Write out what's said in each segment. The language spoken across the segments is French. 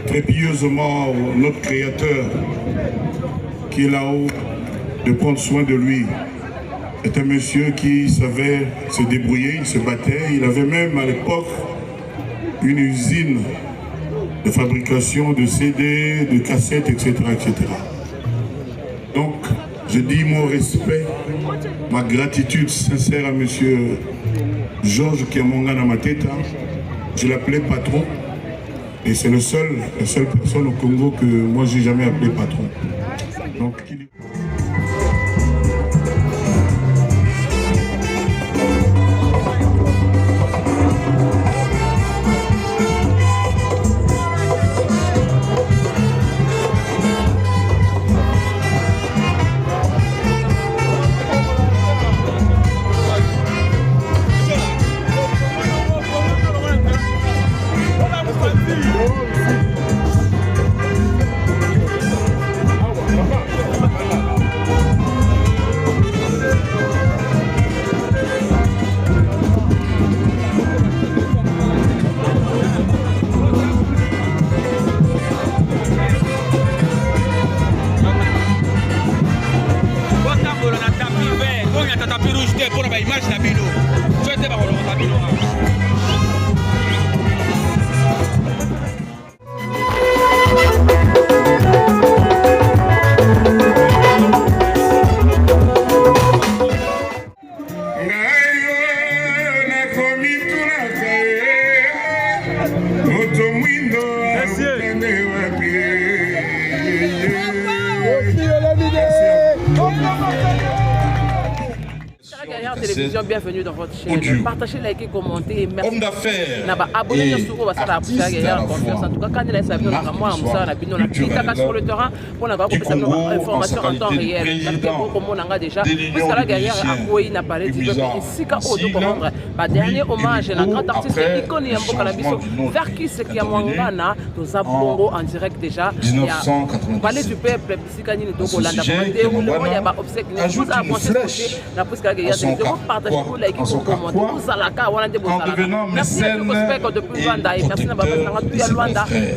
très pieusement notre Créateur qui est là-haut, de prendre soin de lui. C'est un monsieur qui savait se débrouiller, il se battait. Il avait même à l'époque une usine de fabrication de CD, de cassettes, etc. etc. Donc, je dis mon respect, ma gratitude sincère à monsieur Georges Kiamonga Namateta. Je l'appelais patron. Et c'est la seule personne au Congo que moi j'ai jamais appelé patron. Donc, Télévision, bienvenue dans votre chaîne. Partagez, likez, commentez. Merci. Homme d'affaires. Abonnez-vous sur la confiance. En tout cas, quand il est avion, moi, on a sur le terrain pour avoir information en temps réel. Déjà, puisque la guerrière a quoi n'a parlé du peuple ici qu'à Odo Comandre. Dernier hommage, la grande artiste icône Yambo Kalabiso, vers qui c'est qui a Mangana, nous avons en direct déjà. 1990. Parler du peuple, ici quand il est au Hollande. Il y a un obsèque. Ajoute une flèche à son partagez-vous, likez, commentez. Vous allez en devenant mécène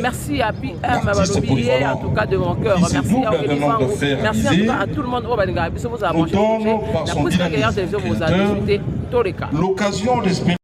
merci à PM Malobi, en tout cas de mon cœur. Merci à Olifango. Merci en tout cas à tout le monde. Vous avez l'occasion d'exprimer.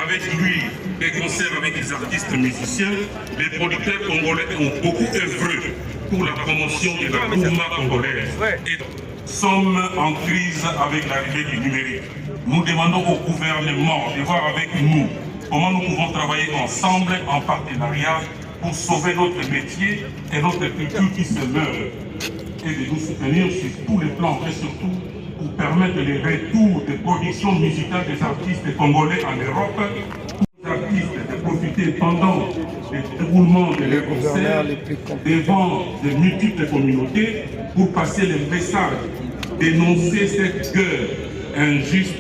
Avec lui, des concerts avec les artistes musiciens, les producteurs congolais ont beaucoup œuvré pour la promotion de la Gouma congolaise et sommes en crise avec l'arrivée du numérique. Nous demandons au gouvernement de voir avec nous comment nous pouvons travailler ensemble en partenariat pour sauver notre métier et notre culture qui se meurt et de nous soutenir sur tous les plans et surtout pour permettre le retour des productions musicales des artistes congolais en Europe, aux artistes de profiter pendant le déroulement de leurs concerts devant de multiples communautés pour passer le message, dénoncer cette guerre injuste.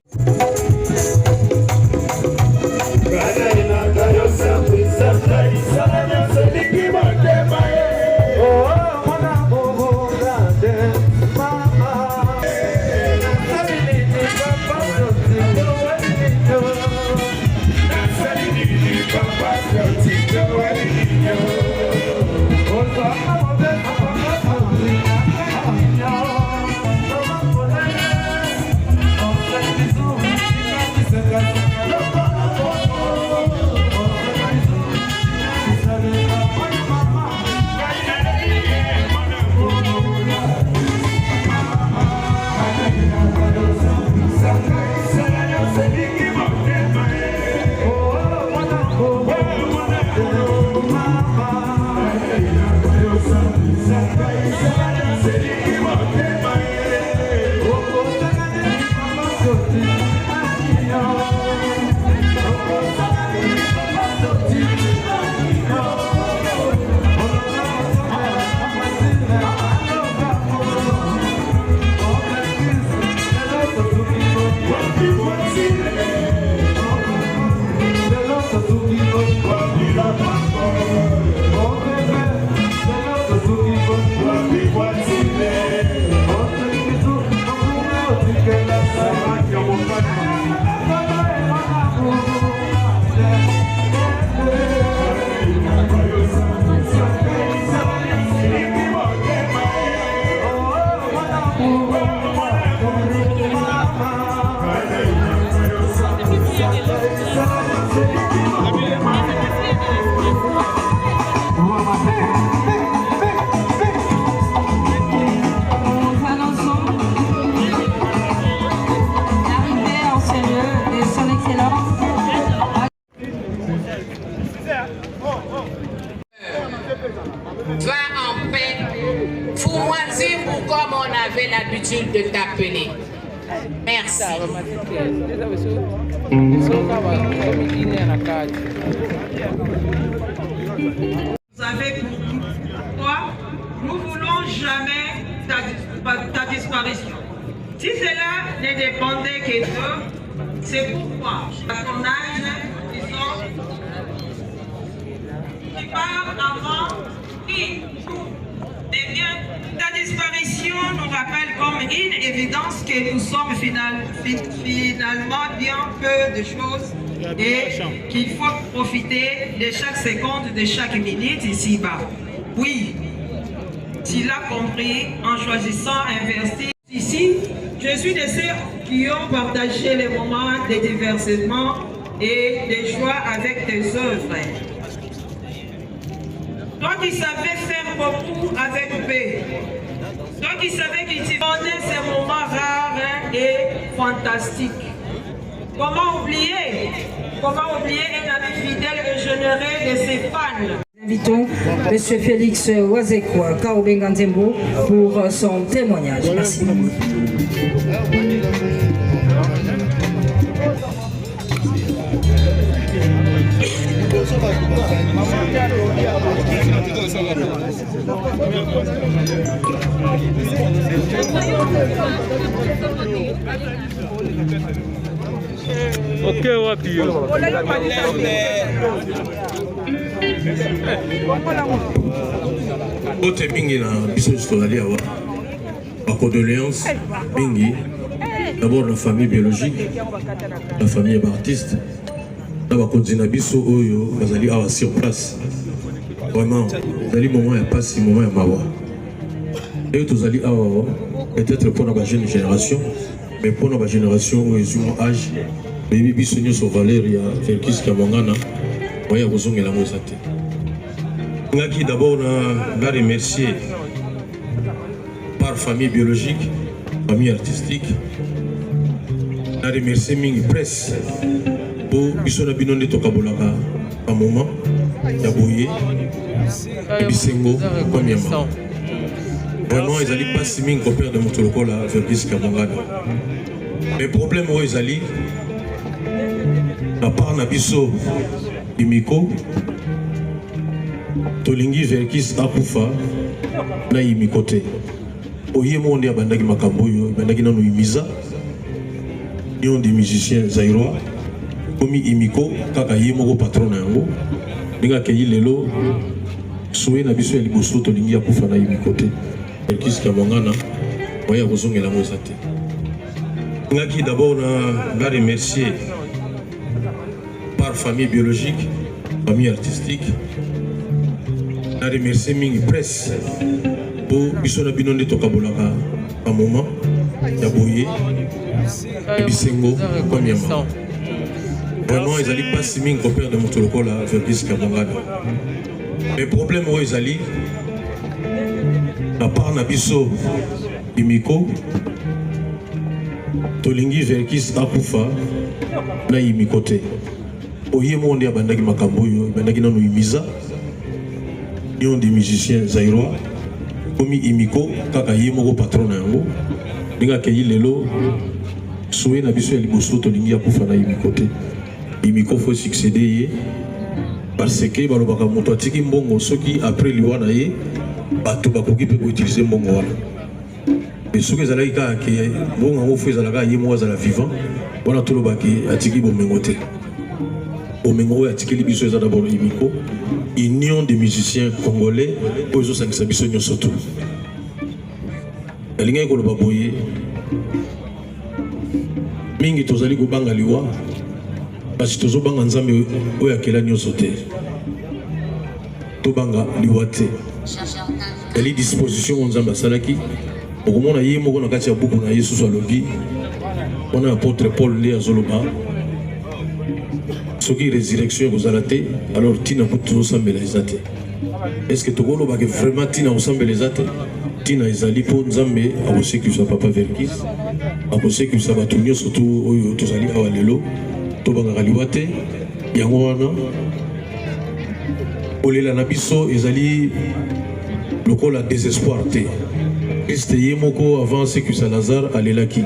Va en paix, Foumoisibou comme on avait l'habitude de t'appeler. Merci. Vous avez pourquoi nous ne voulons jamais ta disparition. Si cela ne dépendait que d'eux, c'est pourquoi à ton âge, qui part avant qui ta disparition nous rappelle comme une évidence que nous sommes finalement bien peu de choses et qu'il faut profiter de chaque seconde, de chaque minute ici-bas. Oui, tu l'as compris en choisissant investir ici. Je suis de ceux qui ont partagé les moments de divertissement et de joie avec tes œuvres. Toi qui savais faire beaucoup avec paix, toi qui savais que tu donnais ces moments rares et fantastiques. Comment oublier un ami fidèle et généreux de ses fans? Nous invitons M. Félix Wazekwa Kaobenga Nzembo pour son témoignage. Merci. Ok, wapi yo? Bote mingi na biso tozali awa ba condoléances mingi. D'abord la famille biologique, la famille artiste, na ba konzina biso oyo bazali awa sur place. Vraiment, zali moment ya pasi, moment ya mawa. Et tozali awa peut-être pour la jeune génération, mais pour la génération où ils ont âge, baby biso nyo so Valeria Felkis Kamongana, voya kozongela mozate. Ngaki d'abord na remercier par famille biologique, famille artistique. Na remercier mingi presse pour biso na bino nde tokabolaka pa moment ya boye bisengo comme yama. Vraiment ils allaient pas si mingi copain de Motolokola Felkis Kamongana. Mais problème où ils allaient à part na biso imiko tolingi Felkis akufa na imikote oye monde ya bandaki makambo yo bandaki nanu imiza nion des musiciens zaïrois komi imiko kaka ye moko patron na yango ninga ke lelo soué na biso ya liboso tolingi akufa na imikote Felkis Kamongana oya kozongela mozate ngaki d'abord na remercier par famille biologique, famille artistique. Na remercier mingi presse pour biso na bino nde tokabolaka pa moment ya boye bisengo comme yama. Vraiment ils allaient pas si mingi copain de Motolokola Felkis Kamongana. Mais problème où ils allaient à part na biso imiko tolingi Felkis akufa na imikote oye monde ya bandaki makambo yo bandaki nanu imiza nion des musiciens zaïrois komi imiko kaka ye moko patron na yango ninga ke lelo soué na biso ya liboso tolingi akufa na imikote imiko faut succéder ye parce que balobaka moto atiki mbongo soki après liwa na ye bato bakoki pe koutiliser mbongo wana. Mais soki ezalaki kaka ke mbongo yango fo ezalaka ye moko azala vivant wana tolobaki atiki bomengo te. Omengo ya tikeli biso eza d'abord imiko union des musiciens congolais pour zo sangisa biso nyonso to alinga ko loba boye mingi tozali ko banga liwa parce que tozo banga nzambe oya kela nyonso te to banga liwa te ali disposition nzambe salaki okomona ye moko na kati ya buku na Yesu alobi on a apôtre Paul le azoloba soki résurrection vous arrêtez alors tina kutu sambela ezate est-ce que tokolo ba que vraiment tina sambela ezate tina ezali po nzambe akosekisa papa Felkis akosekisa bato nyonso to oyo tozali awa lelo to banga liwa te yango wana olela na biso ezali lokola désespoir te Christ ye moko avant sekisa Lazare alelaki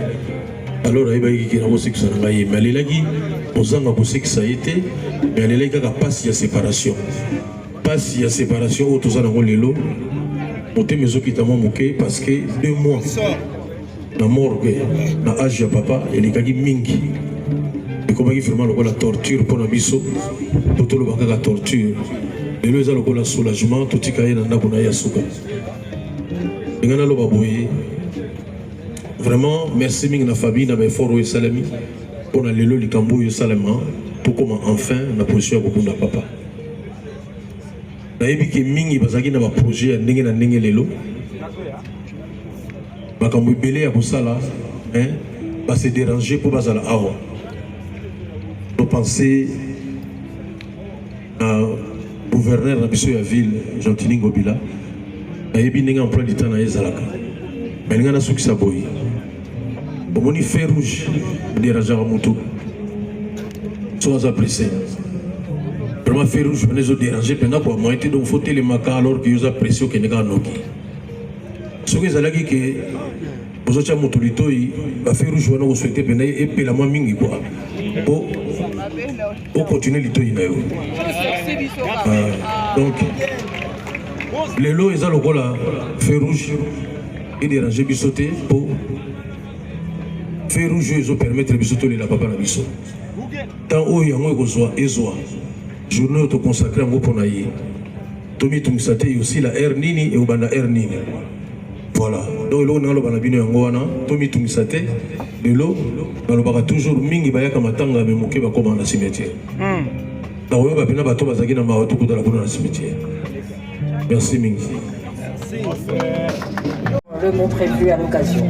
alors ayebaki ki na sekisa na ngai mais alelaki ozanga kosekisa ye te mais alelaki kaka pasi ya séparation pasi ya séparation oyo toza nango lelo motema ezokita mwa moke parce que 2 mois na morgue na age ya papa elekaki mingi ekomaki vraiment lokola torture mpona biso to toloba kaka torture lelo eza lokola soulagement totika ye na ndako na ye ya suka ndenge naloba boye vraiment merci mingi na famille na baeffort oyo esalami mpona lelo likambo oyo esalama po koma enfin na position ya kobunda papa nayebi ke mingi bazalaki na baprojet ya ndenge na ndenge lelo makambo ebele ya kosala base déranger mpo bazala awa topense na gouverneur na biso ya ville Gentili Ngobila nayebi ndenge emploi du temps na ye ezalaka me ndenge nasukisa boye omoni fer rouge dérangeaka moto so aza pressé vraiment fer rouge pene ezodérange mpena kwa moyen te donc faut telemaka alors ke oza pressé okende kaka noki soki ezalaki ke ozotya moto litoi bafer rouge wana kosouete mpena epela mwa mingi kua po on continue l'itoïna. Donc, les lots, ils ont le rôle à feu rouge et déranger bisoté pour feu rouge, ils ont permis de bisoter les papa na biso. Tant où il y a moins de joie, journée auto consacrée à moi pour naïe. Tomi tumisate aussi la air nini et ubanda air nini. Voilà. Donc l'eau dans le banabino yangoana, Tomi tumisate de l'eau dans le baka toujours mingi bayaka matanga mais moké ba comme dans cimetière. Donc on va bien bateau bazaki na maoto ko dans la cimetière. Merci mingi. Le mot prévu à l'occasion.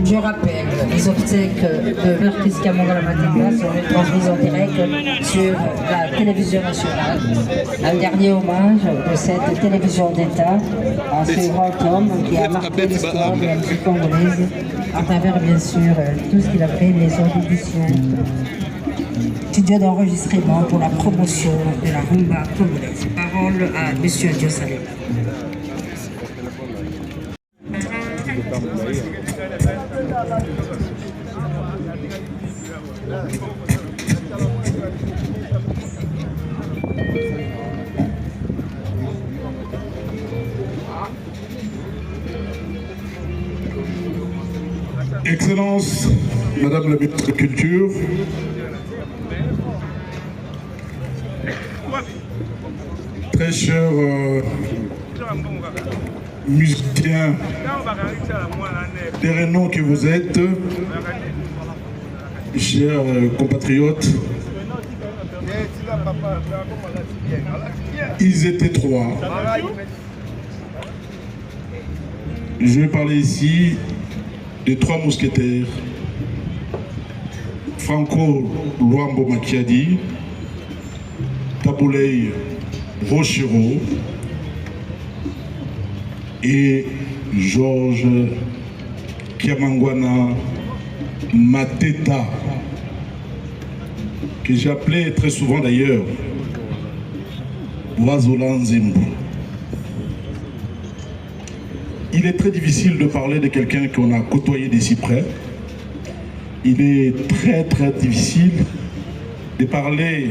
Je rappelle, les obsèques de l'artiste Kiamangala Mateta sont transmises en direct sur la télévision nationale. Un dernier hommage de cette télévision d'État à ce grand homme qui a marqué l'histoire de la musique congolaise à travers bien sûr tout ce qu'il a fait, les auditions, studio d'enregistrement pour la promotion de la rumba congolaise. Parole à M. Adio Saleh. Excellence, Madame la ministre de la Culture, très chers musiciens des renom que vous êtes, chers compatriotes, ils étaient trois. Je vais parler ici des trois mousquetaires, Franco Luambo Makiadi, Tabouley Rochero et Georges Kiamangwana Mateta, que j'appelais très souvent d'ailleurs Wazolan Zimbo. Il est très difficile de parler de quelqu'un qu'on a côtoyé d'ici près. Il est très difficile de parler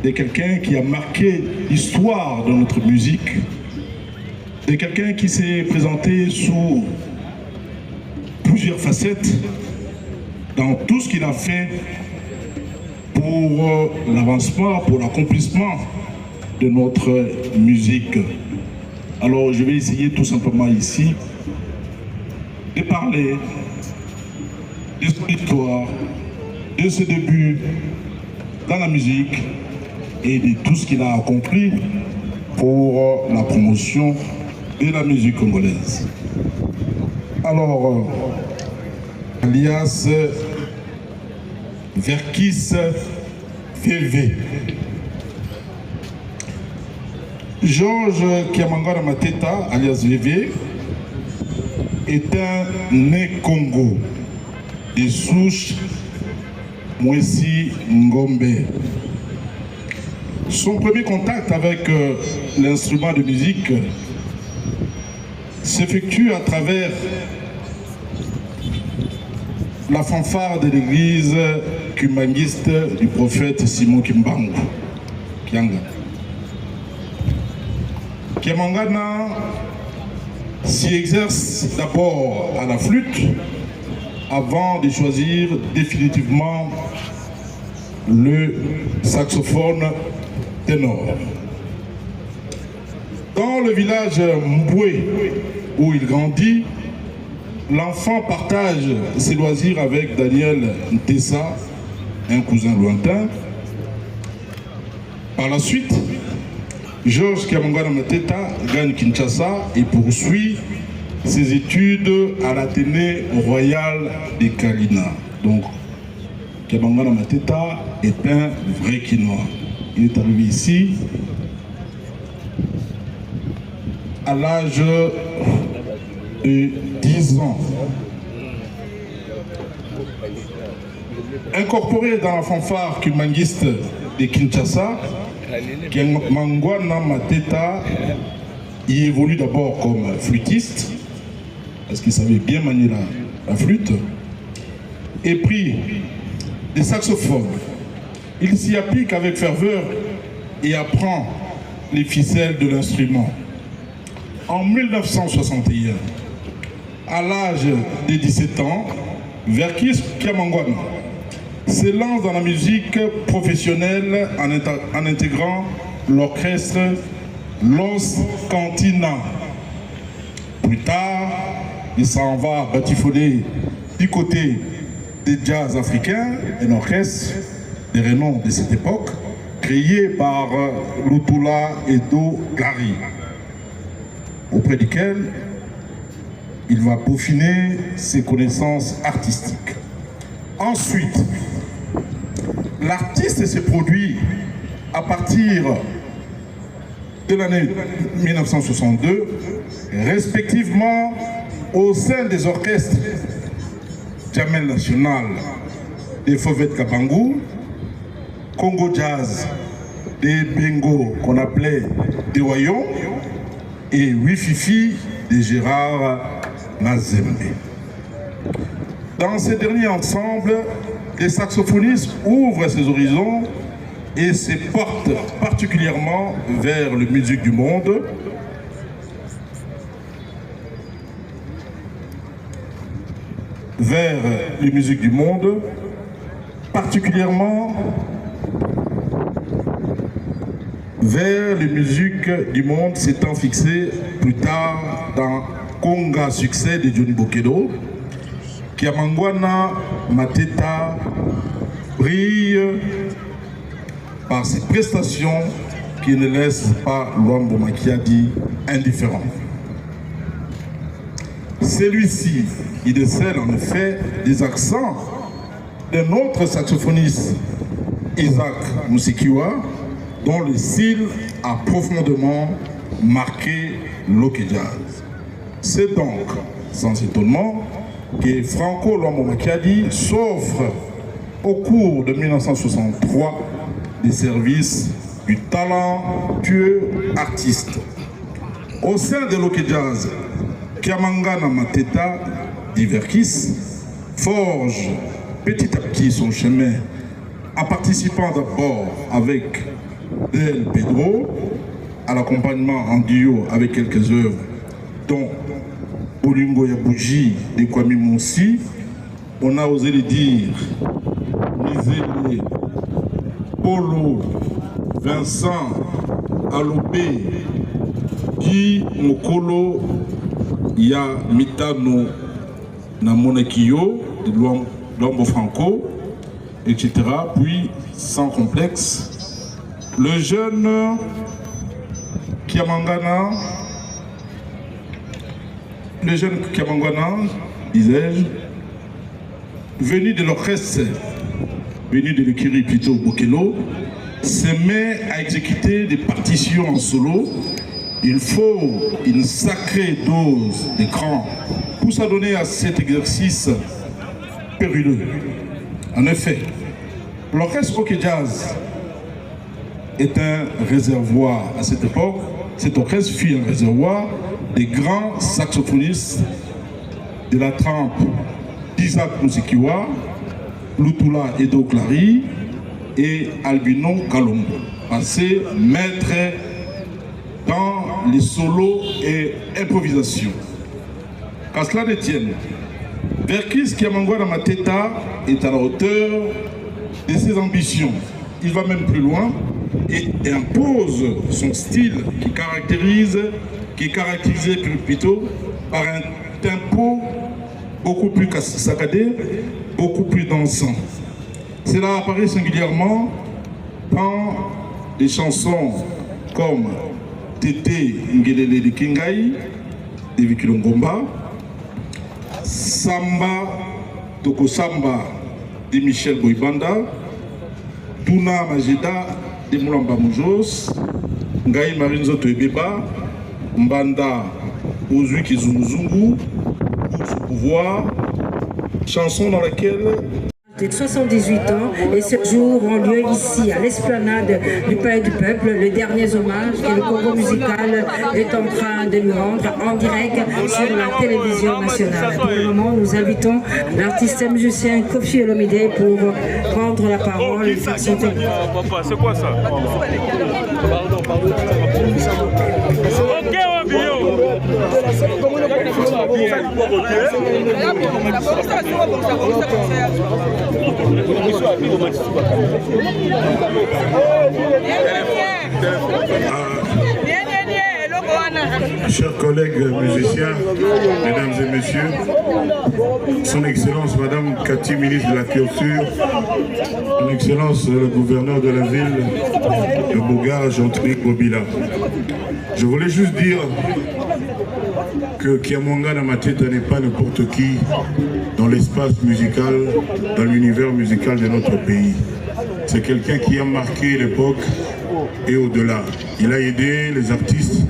de quelqu'un qui a marqué l'histoire de notre musique, de quelqu'un qui s'est présenté sous plusieurs facettes dans tout ce qu'il a fait pour l'avancement, pour l'accomplissement de notre musique. Alors je vais essayer tout simplement ici de parler de son histoire, de ses débuts dans la musique et de tout ce qu'il a accompli pour la promotion de la musique congolaise. Alors, alias Verkis VV. Georges Kiamangwana Mateta, alias VV, est un né Congo, de souche Mwesi Ngombe. Son premier contact avec l'instrument de musique s'effectue à travers la fanfare de l'église kumangiste du prophète Simon Kimbangu, Kianga. Kiamangwana s'y exerce d'abord à la flûte avant de choisir définitivement le saxophone ténor. Dans le village Mboué où il grandit, l'enfant partage ses loisirs avec Daniel Ntessa, un cousin lointain. Par la suite, Georges Kiamangwana Mateta gagne Kinshasa et poursuit ses études à l'Athénée royal de Kalina. Donc, Kiamangwana Mateta est un vrai Kinois. Il est arrivé ici à l'âge de 10 ans. Incorporé dans la fanfare kumangiste de Kinshasa, Kiamangwana Mateta y évolue d'abord comme flûtiste, parce qu'il savait bien manier la flûte. épris des saxophones. Il s'y applique avec ferveur et apprend les ficelles de l'instrument. En 1961, à l'âge de 17 ans, Verckys Kiamangwana s'élance dans la musique professionnelle en intégrant l'orchestre Los Cantina. Plus tard, il s'en va batifoler du côté des jazz africains, un orchestre de renom de cette époque, créé par Lutula Edo Gari, auprès duquel il va peaufiner ses connaissances artistiques. Ensuite, l'artiste se produit à partir de l'année 1962, respectivement au sein des orchestres Jamel National des Fauvettes Kabangu, Congo Jazz des Bengo qu'on appelait des Wayon et Wififi de Gérard Nazembe. Dans ces derniers ensembles, les saxophonistes ouvrent ses horizons et se portent particulièrement vers la musique du monde. Vers les musiques du monde, particulièrement vers les musiques du monde s'étant fixé plus tard dans Conga Succès de Johnny Bokedo, Kiamangwana Mateta brille par ses prestations qui ne laissent pas Luambo Makiadi indifférent. Celui-ci, il décèle en effet des accents d'un autre saxophoniste, Isaac Musikiwa, dont le style a profondément marqué l'Ok Jazz. C'est donc sans étonnement que Franco Luambo Makiadi s'offre au cours de 1963 des services du talentueux artiste. Au sein de l'Ok Jazz, Kiamangwana Mateta dit Verckys forge petit à petit son chemin en participant d'abord avec Del Pedro à l'accompagnement en duo avec quelques œuvres dont Olingo Yabouji de Kwame Monsi, on a osé le dire, Nizele, Polo, Vincent, Alopé, Guy Mokolo, Ya Mitano na Monekio, de Luambo Franco, etc. Puis, sans complexe, le jeune Kiamangwana, disais-je, venu de l'orchestre, venu de l'écurie plutôt Bokelo, se met à exécuter des partitions en solo. Il faut une sacrée dose d'écran pour s'adonner à cet exercice périlleux. En effet, l'orchestre OK Jazz est un réservoir à cette époque. Cet orchestre fut un réservoir des grands saxophonistes de la trempe d'Isaac Musikiwa, Lutula Edo Clary et Albino Kalombo, passés maîtres dans les solos et improvisations. Qu'à cela ne tienne, Verckys Kiamangwana Mateta est à la hauteur de ses ambitions. Il va même plus loin et impose son style qui est caractérisé plutôt par un tempo beaucoup plus saccadé, beaucoup plus dansant. Cela apparaît singulièrement dans des chansons comme Tété Ngelele de Kingai, de Vikilongomba, Samba, Toko Samba de Michel Boibanda, Tuna Majeda de Moulamba Moujos, Ngai Marinzo Toebeba, Mbanda Ozui Kizunguzungu, pour ce pouvoir, chanson dans laquelle de 78 ans et ce jour ont lieu ici à l'esplanade du Palais du Peuple, le dernier hommage que le Congo musical est en train de lui rendre en direct sur la télévision nationale. Pour le moment, nous invitons l'artiste et musicien Koffi Olomide pour prendre la parole et faire son témoignage. Papa, c'est quoi ça? Chers collègues musiciens, mesdames et messieurs, Son Excellence Madame Cathy, ministre de la Culture, Son Excellence le gouverneur de la ville de Boga, Jean-Tric Bobila. Je voulais juste dire que Kiamonga Namateta n'est pas n'importe qui dans l'espace musical, dans l'univers musical de notre pays. C'est quelqu'un qui a marqué l'époque et au-delà. Il a aidé les artistes.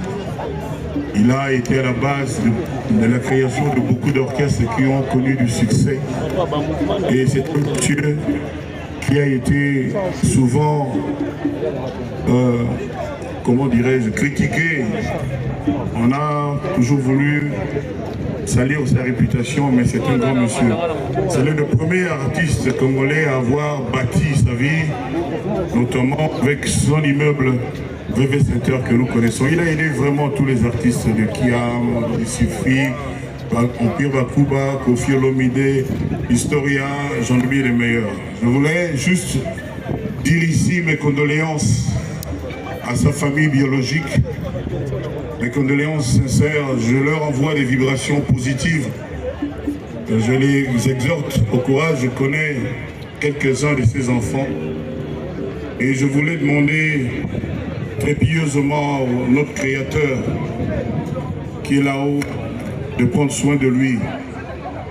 Il a été à la base de la création de beaucoup d'orchestres qui ont connu du succès. Et c'est un monsieur qui a été souvent, comment dirais-je, critiqué. On a toujours voulu salir sa réputation, mais c'est un grand monsieur. C'est l'un des premiers artistes congolais à avoir bâti sa vie, notamment avec son immeuble VV Center que nous connaissons. Il a aidé vraiment tous les artistes de Kiam, de Sifi, Empire Bakuba, Koffi Olomide, Historia, j'en oublie les meilleurs. Je voulais juste dire ici mes condoléances à sa famille biologique, mes condoléances sincères. Je leur envoie des vibrations positives. Je les exhorte au courage. Je connais quelques-uns de ses enfants et je voulais demander très pieusement notre Créateur qui est là-haut de prendre soin de lui.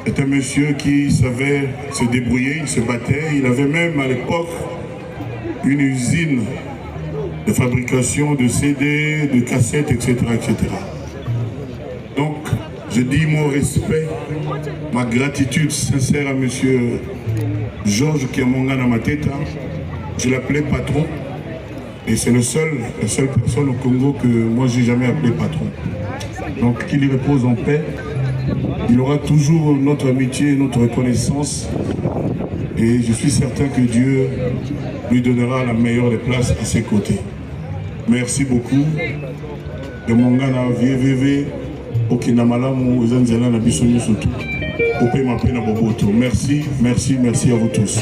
C'est un monsieur qui savait se débrouiller, il se battait. Il avait même à l'époque une usine de fabrication de CD, de cassettes, etc., etc. Donc, je dis mon respect, ma gratitude sincère à monsieur Georges Kiamonga Namateta. Je l'appelais patron. Et c'est la seule personne au Congo que moi j'ai jamais appelé patron. Donc qu'il y repose en paix. Il aura toujours notre amitié, notre reconnaissance. Et je suis certain que Dieu lui donnera la meilleure des places à ses côtés. Merci beaucoup. De Mongana VVV, Okinamalamu, Zanzela, Nabisonyo Soto, Ope Mapena Boboto. Merci, merci, merci à vous tous.